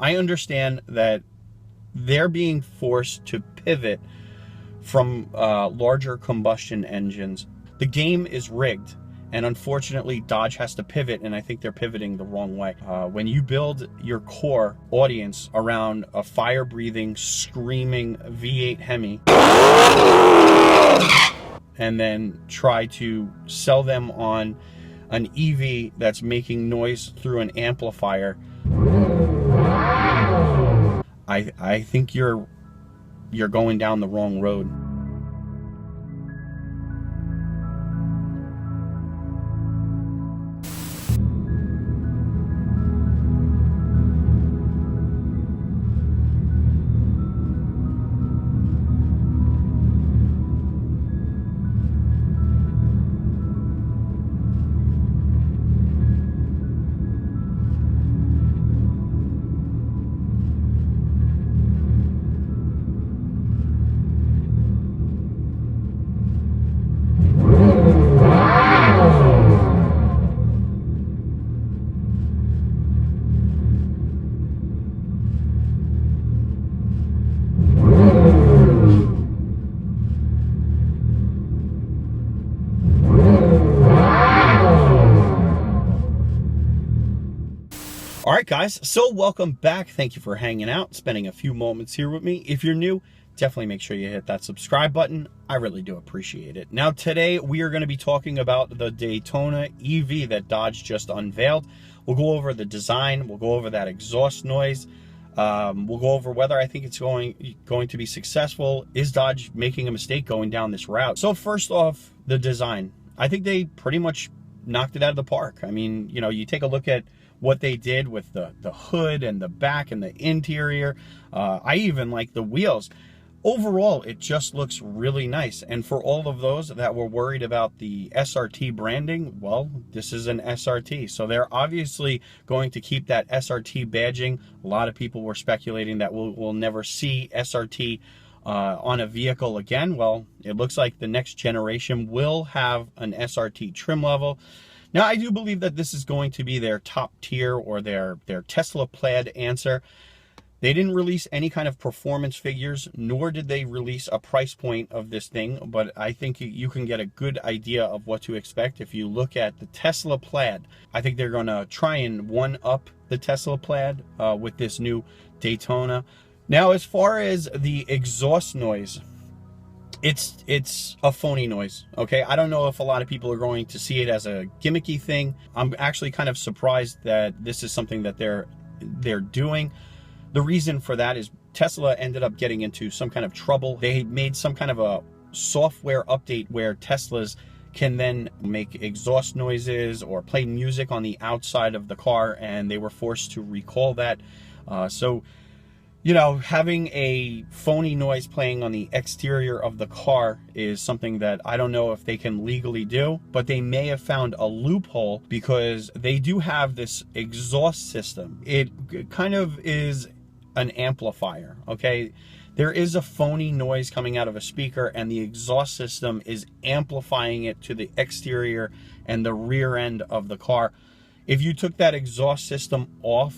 I understand that they're being forced to pivot from larger combustion engines. The game is rigged, and unfortunately Dodge has to pivot, and I think they're pivoting the wrong way. When you build your core audience around a fire-breathing, screaming V8 Hemi, and then try to sell them on an EV that's making noise through an amplifier, I think you're going down the wrong road. All right, guys, so welcome back. Thank you for hanging out, spending a few moments here with me. If you're new, definitely make sure you hit that subscribe button. I really do appreciate it. Now, today we are going to be talking about the Daytona EV that Dodge just unveiled. We'll go over the design. We'll go over that exhaust noise. We'll go over whether I think it's going to be successful. Is Dodge making a mistake going down this route? So first off, the design. I think they pretty much knocked it out of the park. I mean, you know, you take a look at what they did with the hood and the back and the interior. I even like the wheels. Overall, it just looks really nice. And for all of those that were worried about the SRT branding, well, this is an SRT. So they're obviously going to keep that SRT badging. A lot of people were speculating that we'll never see SRT on a vehicle again. Well, it looks like the next generation will have an SRT trim level. Now, I do believe that this is going to be their top tier or their Tesla plaid answer. They didn't release any kind of performance figures, nor did they release a price point of this thing, but I think you can get a good idea of what to expect if you look at the Tesla plaid. I think they're going to try and one-up the Tesla plaid with this new Daytona. Now, as far as the exhaust noise, it's a phony noise, okay? I don't know if a lot of people are going to see it as a gimmicky thing. I'm actually kind of surprised that this is something that they're doing. The reason for that is Tesla ended up getting into some kind of trouble. They made some kind of a software update where Teslas can then make exhaust noises or play music on the outside of the car, and they were forced to recall that. So, you know, having a phony noise playing on the exterior of the car is something that I don't know if they can legally do, but they may have found a loophole because they do have this exhaust system. It kind of is an amplifier, okay? There is a phony noise coming out of a speaker, and the exhaust system is amplifying it to the exterior and the rear end of the car. If you took that exhaust system off,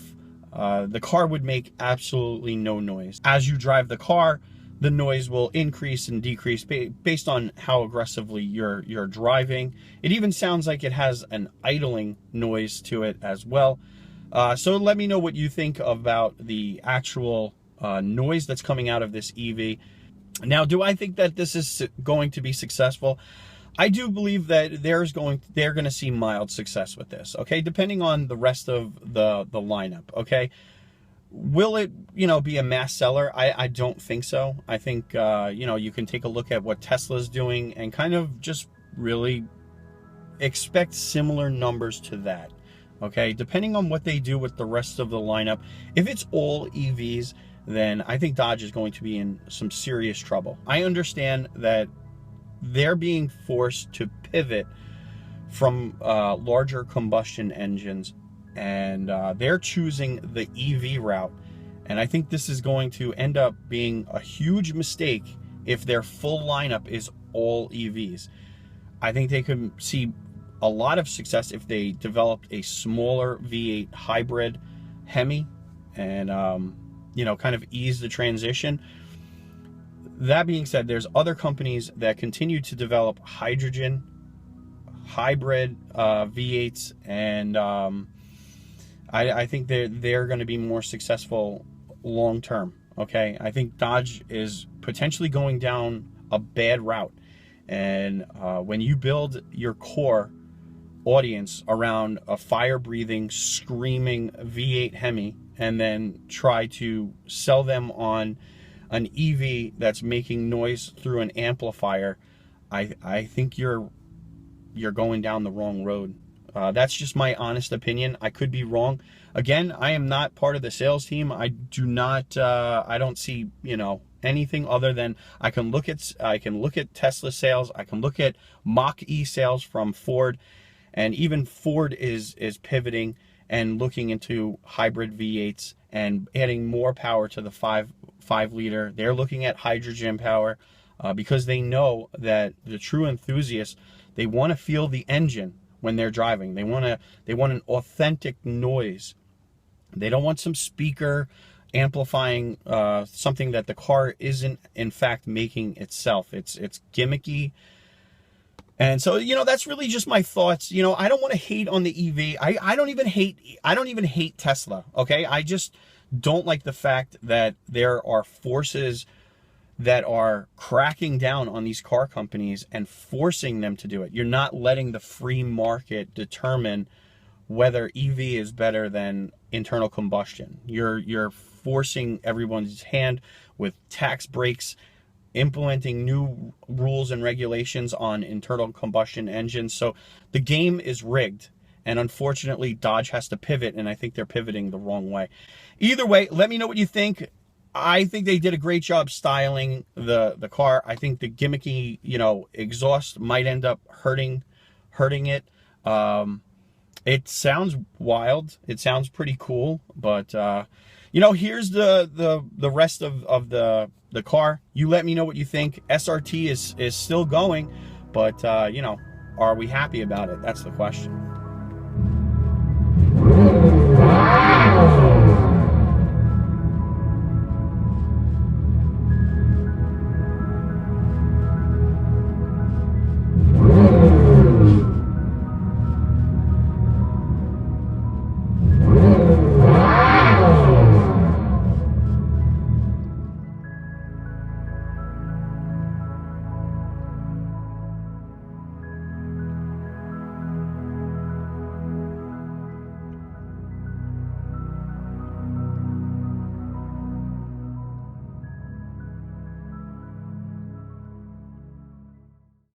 the car would make absolutely no noise. As you drive the car, the noise will increase and decrease based on how aggressively you're driving. It even sounds like it has an idling noise to it as well. So let me know what you think about the actual noise that's coming out of this EV. Now, do I think that this is going to be successful? I do believe that they're going to see mild success with this, okay? Depending on the rest of the lineup, okay? Will it, you know, be a mass seller? I don't think so. I think, you know, you can take a look at what Tesla's doing and kind of just really expect similar numbers to that, okay? Depending on what they do with the rest of the lineup. If it's all EVs, then I think Dodge is going to be in some serious trouble. I understand that they're being forced to pivot from larger combustion engines, and they're choosing the EV route. And I think this is going to end up being a huge mistake if their full lineup is all EVs. I think they could see a lot of success if they developed a smaller V8 hybrid Hemi and you know, kind of ease the transition. That being said, there's other companies that continue to develop hydrogen, hybrid V8s, and I think they're going to be more successful long term. Okay, I think Dodge is potentially going down a bad route, and when you build your core audience around a fire-breathing, screaming V8 Hemi, and then try to sell them on an EV that's making noise through an amplifier, I think you're going down the wrong road. That's just my honest opinion. I could be wrong. Again, I am not part of the sales team. I do not. I don't see, you know, anything other than I can look at Tesla sales. I can look at Mach-E sales from Ford, and even Ford is pivoting and looking into hybrid V8s and adding more power to the 5 liter. They're looking at hydrogen power because they know that the true enthusiasts, they want to feel the engine when they're driving. They want an authentic noise. They don't want some speaker amplifying something that the car isn't in fact making itself. It's gimmicky. And so, you know, that's really just my thoughts. You know, I don't want to hate on the EV. I don't even hate Tesla. Okay, I just don't like the fact that there are forces that are cracking down on these car companies and forcing them to do it. You're not letting the free market determine whether EV is better than internal combustion. You're forcing everyone's hand with tax breaks, implementing new rules and regulations on internal combustion engines. So the game is rigged, and unfortunately Dodge has to pivot, and I think they're pivoting the wrong way. Either way, let me know what you think. I think they did a great job styling the car. I think the gimmicky, you know, exhaust might end up hurting it. It sounds wild. It sounds pretty cool, but you know, here's the rest of the car. You let me know what you think. SRT is still going, but you know, are we happy about it? That's the question.